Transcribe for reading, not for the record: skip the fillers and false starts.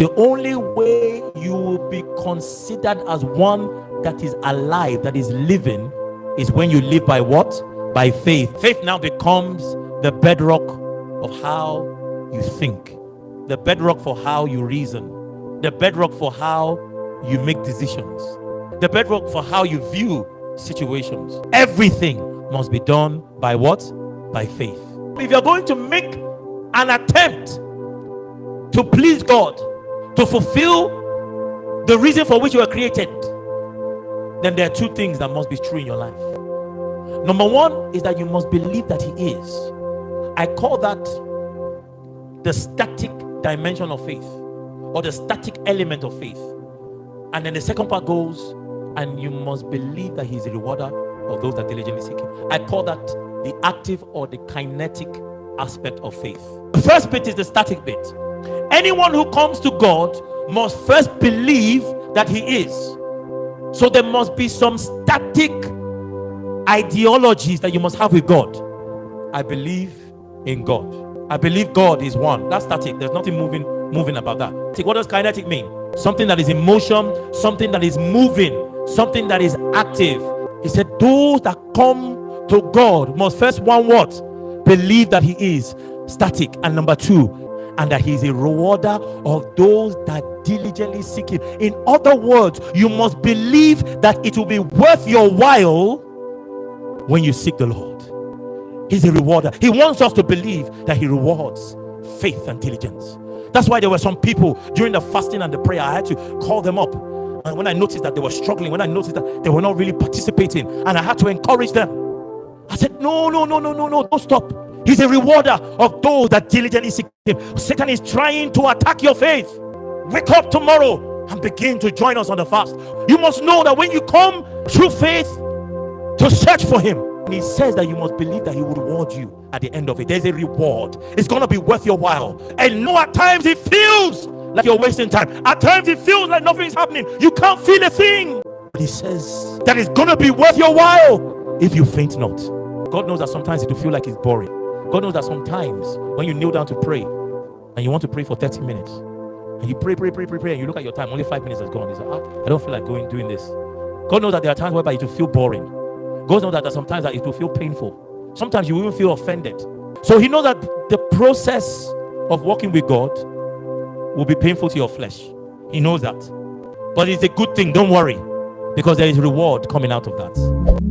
The only way you will be considered as one that is alive, that is living, is when you live by what? By faith. Faith now becomes the bedrock of how you think, the bedrock for how you reason, the bedrock for how you make decisions, the bedrock for how you view situations. Everything must be done by what? By faith. If you're going to make an attempt to please God, to fulfill the reason for which you were created, then there are two things that must be true in your life. Number one is that you must believe that He is. I call that the static dimension of faith, or the static element of faith. And then the second part goes, and you must believe that He is the rewarder of those that diligently seek Him. I call that the active or the kinetic aspect of faith. The first bit is the static bit. Anyone who comes to God must first believe that He is. So there must be some static ideologies that you must have with God. I believe in God. I believe God is one. That's static. There's nothing moving about that. What does kinetic mean? Something that is in motion, something that is moving, something that is active. He said those that come to God must first, one, what? Believe that He is static. And number two, and that He is a rewarder of those that diligently seek Him. In other words, you must believe that it will be worth your while when you seek the Lord. He's a rewarder. He wants us to believe that He rewards faith and diligence. That's why there were some people during the fasting and the prayer, I had to call them up. And when I noticed that they were struggling, when I noticed that they were not really participating, and I had to encourage them, I said, no, don't stop. He's a rewarder of those that diligently seek Him. Satan is trying to attack your faith. Wake up tomorrow and begin to join us on the fast. You must know that when you come through faith to search for Him, and He says that you must believe that He will reward you at the end of it. There's a reward. It's going to be worth your while. And no, at times it feels like you're wasting time. At times it feels like nothing's happening. You can't feel a thing. But He says that it's going to be worth your while if you faint not. God knows that sometimes it will feel like it's boring. God knows that sometimes when you kneel down to pray and you want to pray for 30 minutes and you pray and you look at your time, only 5 minutes has gone. You say, I don't feel like doing this. God knows that there are times whereby it will feel boring. God knows that there are sometimes that it will feel painful. Sometimes you will even feel offended. So He knows that the process of walking with God will be painful to your flesh. He knows that. But it's a good thing, don't worry, because there is reward coming out of that.